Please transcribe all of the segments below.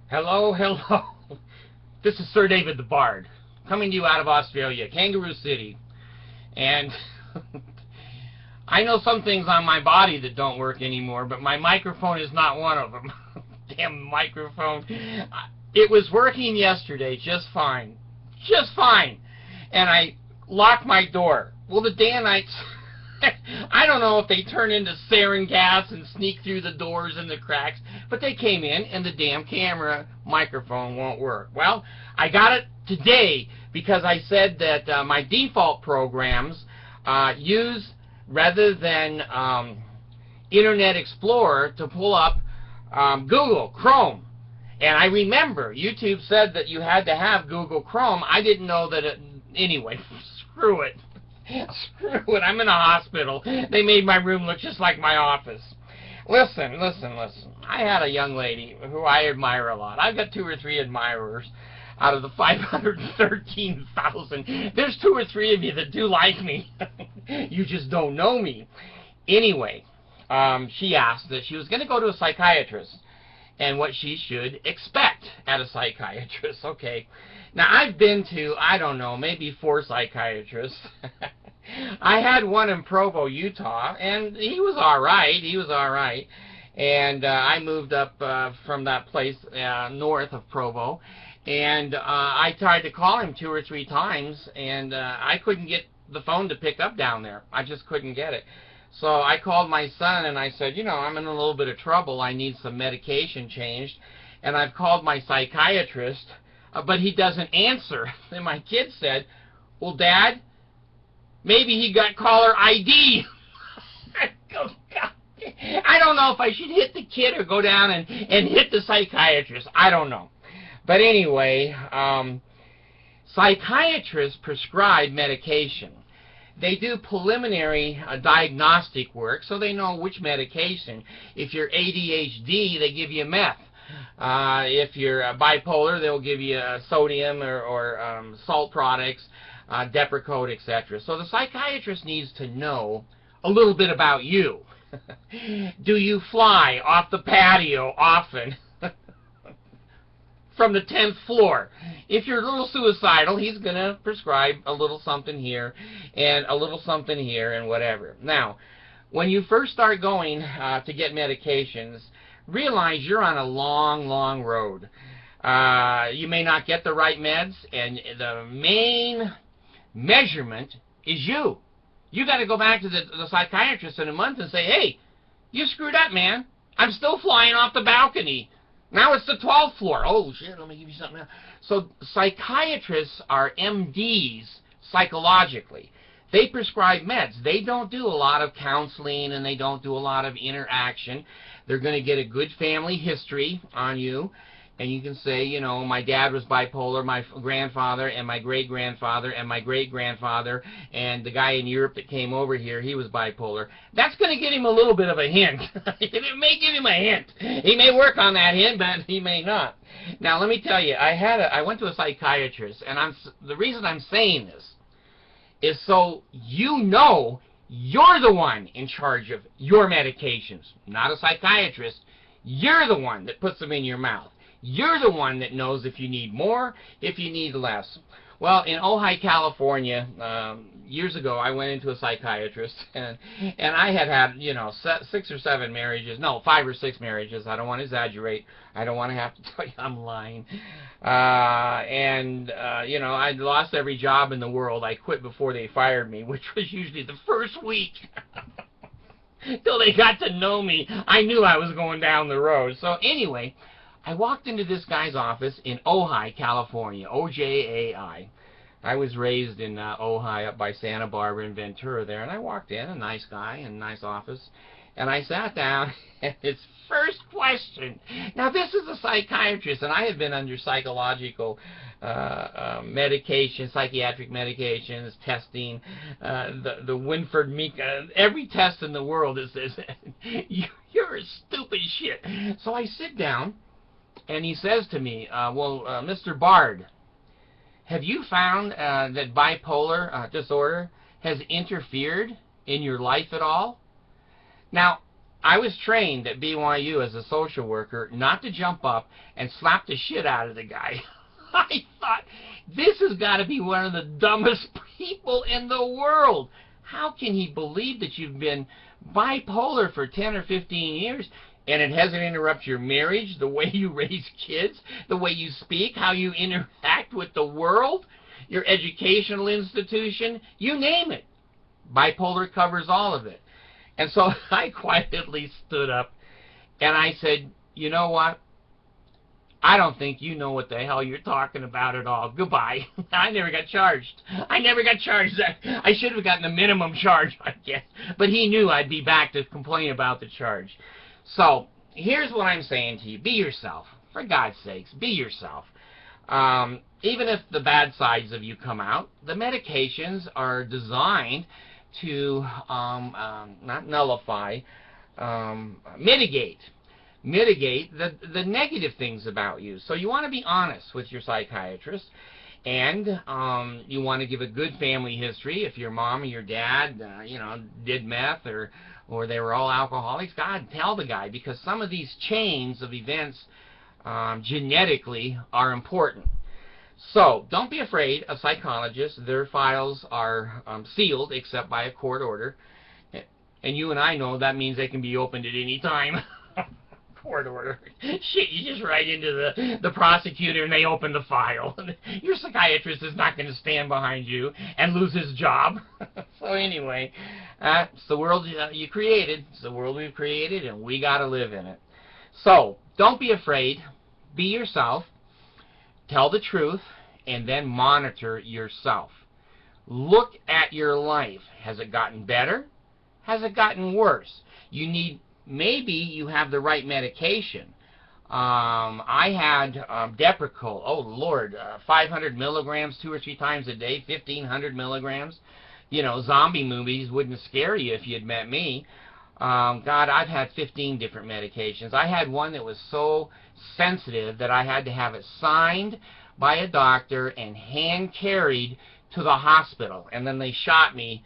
Hello, hello. This is Sir David the Bard, coming to you out of Australia, Kangaroo City. And I know some things on my body that don't work anymore, but my microphone is not one of them. Damn microphone. It was working yesterday just fine. Just fine. And I locked my door. Well, the Danites, I don't know if they turn into sarin gas and sneak through the doors and the cracks, but they came in and the damn camera microphone won't work. Well, I got it today because I said that my default programs use, rather than Internet Explorer, to pull up Google Chrome. And I remember YouTube said that you had to have Google Chrome. I didn't know that it, anyway, screw it. Screw it, I'm in a hospital. They made my room look just like my office. Listen. I had a young lady who I admire a lot. I've got 2 or 3 admirers out of the 513,000. There's 2 or 3 of you that do like me. You just don't know me. Anyway, she asked that she was going to go to a psychiatrist and what she should expect at a psychiatrist. Okay. Now, I've been to, I don't know, maybe 4 psychiatrists. I had one in Provo, Utah, and he was all right. And I moved up from that place north of Provo, and I tried to call him 2 or 3 times, and I couldn't get the phone to pick up down there. I just couldn't get it. So I called my son and I said, you know, I'm in a little bit of trouble. I need some medication changed. And I've called my psychiatrist, but he doesn't answer. And my kid said, well, Dad, maybe he got caller ID. I go, God, I don't know if I should hit the kid or go down and hit the psychiatrist. I don't know. But anyway, psychiatrists prescribe medication. They do preliminary diagnostic work, so they know which medication. If you're ADHD, they give you meth. If you're bipolar, they'll give you sodium or salt products, Depakote, etc. So the psychiatrist needs to know a little bit about you. Do you fly off the patio often? From the 10th floor. If you're a little suicidal, he's going to prescribe a little something here and a little something here and whatever. Now, when you first start going to get medications, realize you're on a long, long road. You may not get the right meds, and the main measurement is you. You got to go back to the psychiatrist in a month and say, hey, you screwed up, man. I'm still flying off the balcony. Now it's the 12th floor. Oh, shit, let me give you something else. So psychiatrists are MDs psychologically. They prescribe meds. They don't do a lot of counseling, and they don't do a lot of interaction. They're going to get a good family history on you, and you can say, you know, my dad was bipolar, my grandfather, and my great-grandfather, and my great-grandfather, and the guy in Europe that came over here, he was bipolar. That's going to give him a little bit of a hint. It may give him a hint. He may work on that hint, but he may not. Now, let me tell you, I went to a psychiatrist, and the reason I'm saying this is so you know you're the one in charge of your medications, not a psychiatrist. You're the one that puts them in your mouth. You're the one that knows if you need more, if you need less. Well, in Ojai, California, years ago, I went into a psychiatrist, and I had, you know, 6 or 7 marriages. No, 5 or 6 marriages. I don't want to exaggerate. I don't want to have to tell you I'm lying. You know, I'd lost every job in the world. I quit before they fired me, which was usually the first week. Till they got to know me, I knew I was going down the road. So anyway, I walked into this guy's office in Ojai, California, O-J-A-I. I was raised in Ojai up by Santa Barbara and Ventura there, and I walked in, a nice guy in a nice office, and I sat down, and his first question, now this is a psychiatrist, and I had been under psychological medication, psychiatric medications, testing, the Winford Meek, every test in the world is this, you're a stupid shit. So I sit down, and he says to me, well, Mr. Bard, have you found that bipolar disorder has interfered in your life at all? Now, I was trained at BYU as a social worker not to jump up and slap the shit out of the guy. I thought, this has got to be one of the dumbest people in the world. How can he believe that you've been bipolar for 10 or 15 years and it hasn't interrupted your marriage, the way you raise kids, the way you speak, how you interact with the world, your educational institution, you name it. Bipolar covers all of it. And so I quietly stood up and I said, you know what? I don't think you know what the hell you're talking about at all. Goodbye. I never got charged. I never got charged. I should have gotten a minimum charge, I guess. But he knew I'd be back to complain about the charge. So here's what I'm saying to you. Be yourself. For God's sakes, be yourself. Even if the bad sides of you come out, the medications are designed to not nullify, mitigate the negative things about you. So you want to be honest with your psychiatrist, and you want to give a good family history. If your mom or your dad, did meth or they were all alcoholics, God, tell the guy, because some of these chains of events genetically are important. So don't be afraid of psychologists. Their files are sealed except by a court order. And you and I know that means they can be opened at any time. Court order. Shit, you just write into the prosecutor and they open the file. Your psychiatrist is not going to stand behind you and lose his job. So anyway, it's the world you created. It's the world we've created, and we got to live in it. So don't be afraid. Be yourself. Tell the truth, and then monitor yourself. Look at your life. Has it gotten better? Has it gotten worse? Maybe you have the right medication. I had Depakote. Oh, Lord, 500 milligrams 2 or 3 times a day, 1,500 milligrams. Zombie movies wouldn't scare you if you'd met me. God, I've had 15 different medications. I had one that was so sensitive that I had to have it signed by a doctor and hand carried to the hospital. And then they shot me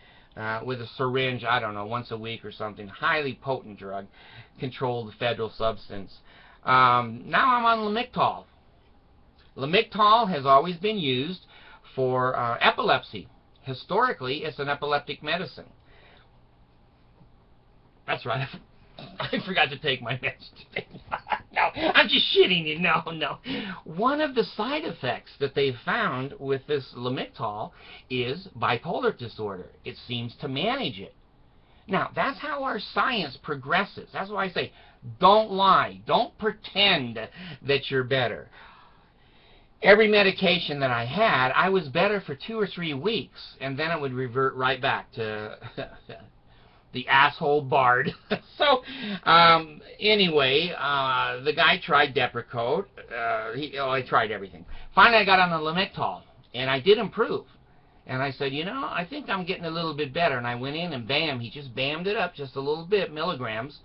with a syringe, I don't know, once a week or something. Highly potent drug, controlled federal substance. Now I'm on Lamictal. Lamictal has always been used for epilepsy. Historically, it's an epileptic medicine. That's right. I forgot to take my meds today. No, I'm just shitting you. No. One of the side effects that they've found with this Lamictal is bipolar disorder. It seems to manage it. Now, that's how our science progresses. That's why I say, don't lie. Don't pretend that you're better. Every medication that I had, I was better for 2 or 3 weeks, and then it would revert right back to the asshole bard. So, anyway, the guy tried Depakote. I tried everything. Finally, I got on the Lamictal, and I did improve. And I said, I think I'm getting a little bit better. And I went in, and bam, he just bammed it up just a little bit, milligrams.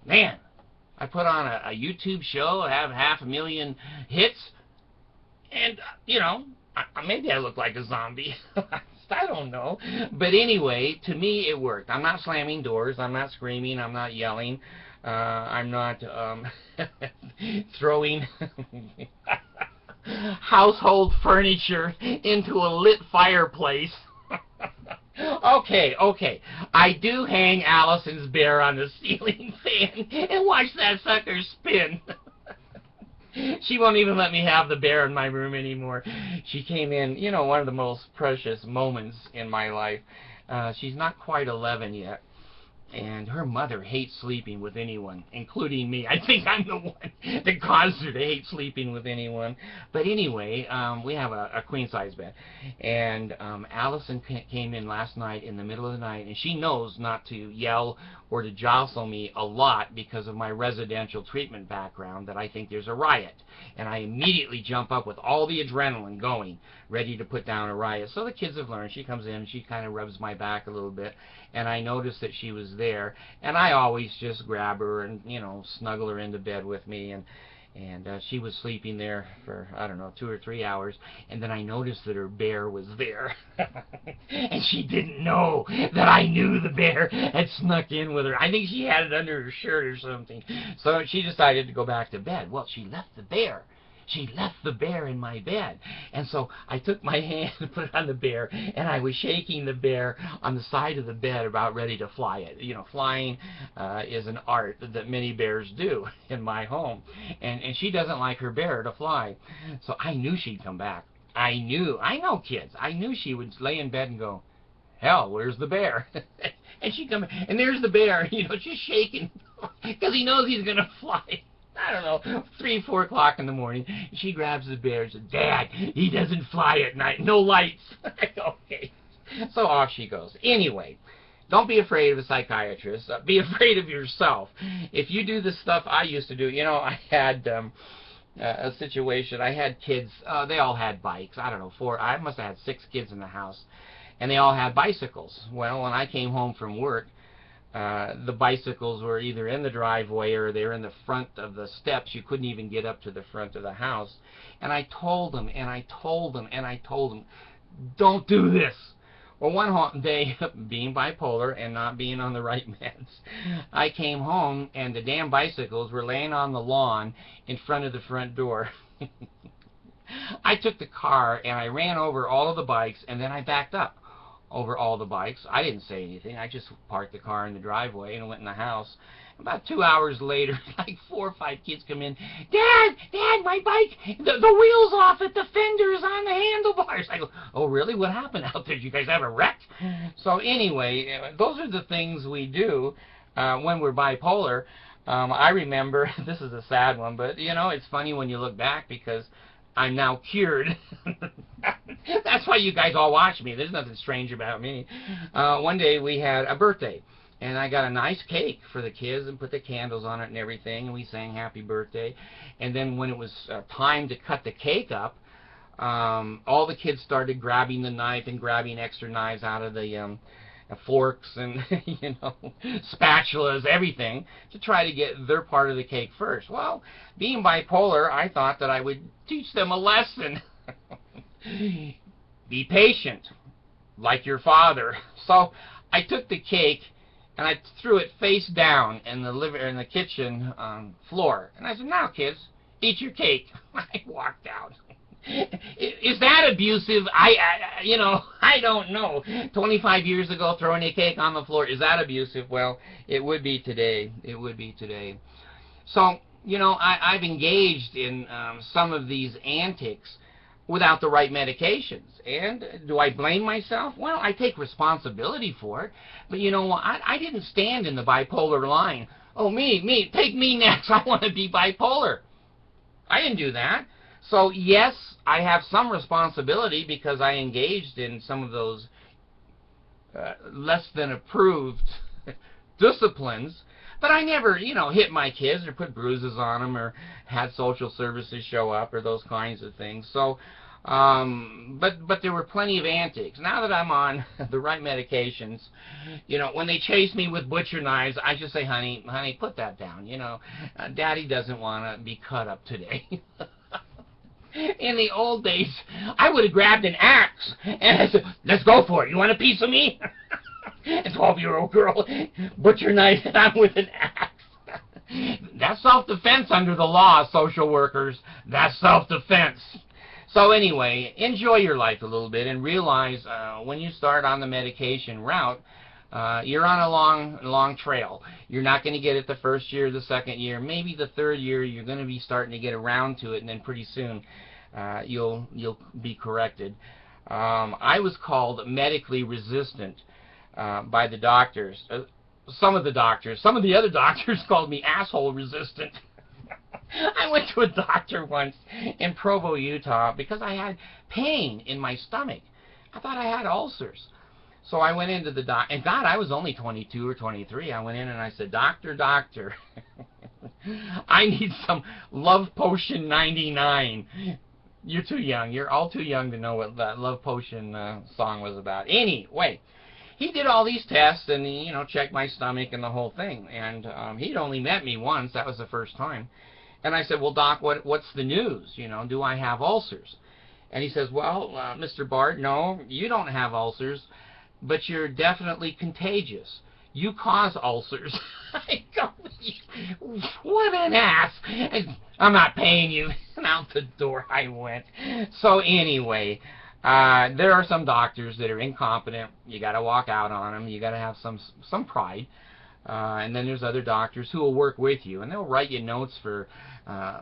Man, I put on a YouTube show. I have 500,000 hits. And, maybe I look like a zombie. I don't know. But anyway, to me, it worked. I'm not slamming doors. I'm not screaming. I'm not yelling. I'm not throwing household furniture into a lit fireplace. Okay. I do hang Allison's bear on the ceiling fan and watch that sucker spin. She won't even let me have the bear in my room anymore. She came in, one of the most precious moments in my life. She's not quite 11 yet. And her mother hates sleeping with anyone, including me. I think I'm the one that caused her to hate sleeping with anyone. But anyway, we have a queen-size bed. And Allison came in last night in the middle of the night, and she knows not to yell or to jostle me a lot because of my residential treatment background, that I think there's a riot. And I immediately jump up with all the adrenaline going, ready to put down a riot. So the kids have learned. She comes in, she kind of rubs my back a little bit, and I noticed that she was there, and I always just grab her and, snuggle her into bed with me, And she was sleeping there for, I don't know, 2 or 3 hours, and then I noticed that her bear was there. And she didn't know that I knew the bear had snuck in with her. I think she had it under her shirt or something. So she decided to go back to bed. Well, she left the bear. She left the bear in my bed. And so I took my hand and put it on the bear, and I was shaking the bear on the side of the bed about ready to fly it. You know, flying is an art that many bears do in my home. And she doesn't like her bear to fly. So I knew she'd come back. I know kids. I knew she would lay in bed and go, hell, where's the bear? And she'd come, and there's the bear, you know, just shaking because he knows he's going to fly. I don't know, 3, 4 o'clock in the morning. She grabs the bear and says, Dad, he doesn't fly at night. No lights. I go, okay. So off she goes. Anyway, don't be afraid of a psychiatrist. Be afraid of yourself. If you do the stuff I used to do, you know, I had a situation. I had kids. They all had bikes. I don't know, 4. I must have had 6 kids in the house. And they all had bicycles. Well, when I came home from work, the bicycles were either in the driveway or they were in the front of the steps. You couldn't even get up to the front of the house. And I told them, and I told them, and I told them, don't do this. Well, one day, being bipolar and not being on the right meds, I came home and the damn bicycles were laying on the lawn in front of the front door. I took the car and I ran over all of the bikes, and then I backed up over all the bikes. I didn't say anything. I just parked the car in the driveway and went in the house. About 2 hours later, like 4 or 5 kids come in. Dad, my bike, the wheel's off at the fenders on the handlebars. I go, oh, really? What happened out there? Did you guys have a wreck? So anyway, those are the things we do when we're bipolar. I remember, this is a sad one, but, you know, it's funny when you look back because I'm now cured. That's why you guys all watch me. There's nothing strange about me. One day we had a birthday, and I got a nice cake for the kids and put the candles on it and everything, and we sang happy birthday. And then when it was time to cut the cake up, all the kids started grabbing the knife and grabbing extra knives out of the forks and you know, spatulas, everything, to try to get their part of the cake first. Well, being bipolar, I thought that I would teach them a lesson. Be patient, like your father. So I took the cake and I threw it face down in the kitchen floor, and I said, "Now, kids, eat your cake." I walked out. Is that abusive? You know, I don't know. 25 years ago, throwing a cake on the floor, is that abusive? Well, it would be today. It would be today. So, you know, I've engaged in some of these antics without the right medications. And do I blame myself? Well, I take responsibility for it. But you know what? I didn't stand in the bipolar line. Oh, me, take me next. I want to be bipolar. I didn't do that. So, yes, I have some responsibility because I engaged in some of those less than approved disciplines. But I never, you know, hit my kids or put bruises on them or had social services show up or those kinds of things. So, but there were plenty of antics. Now that I'm on the right medications, you know, when they chase me with butcher knives, I just say, honey, put that down. You know, Daddy doesn't want to be cut up today. In the old days, I would have grabbed an axe and I said, let's go for it. You want a piece of me? A 12-year-old girl, butcher knife, and I'm with an axe. That's self-defense under the law, social workers. That's self-defense. So anyway, enjoy your life a little bit and realize when you start on the medication route, you're on a long trail. You're not going to get it the first year, the second year, maybe the third year. You're going to be starting to get around to it, and then pretty soon you'll be corrected. I was called medically resistant by the doctors. Some of the other doctors called me asshole resistant. I went to a doctor once in Provo, Utah, because I had pain in my stomach. I thought I had ulcers. So I went into the doctor, and God, I was only 22 or 23. I went in and I said, Doctor, I need some Love Potion 99. You're too young. You're all too young to know what that Love Potion song was about. Anyway, he did all these tests and, you know, checked my stomach and the whole thing. And he'd only met me once. That was the first time. And I said, well, Doc, what's the news? You know, do I have ulcers? And he says, well, Mr. Bart, no, you don't have ulcers, but you're definitely contagious. You cause ulcers. I go, what an ass. I'm not paying you. And out the door I went. So anyway, there are some doctors that are incompetent. You got to walk out on them. You got to have some pride. And then there's other doctors who will work with you, and they'll write you notes for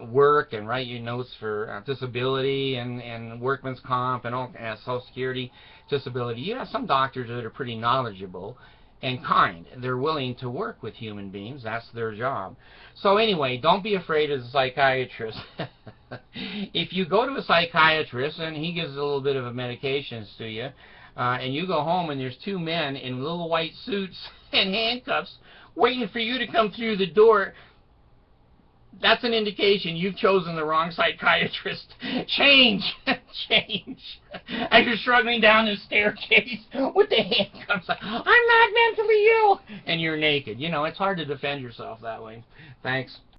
work, and write you notes for disability and workman's comp and all Social Security disability. You have some doctors that are pretty knowledgeable and kind. They're willing to work with human beings. That's their job. So anyway, don't be afraid of the psychiatrist. If you go to a psychiatrist and he gives a little bit of medications to you, and you go home and there's two men in little white suits and handcuffs waiting for you to come through the door, that's an indication you've chosen the wrong psychiatrist. Change! Change! As you're struggling down the staircase with the handcuffs, like, I'm not mentally ill! And you're naked. You know, it's hard to defend yourself that way. Thanks.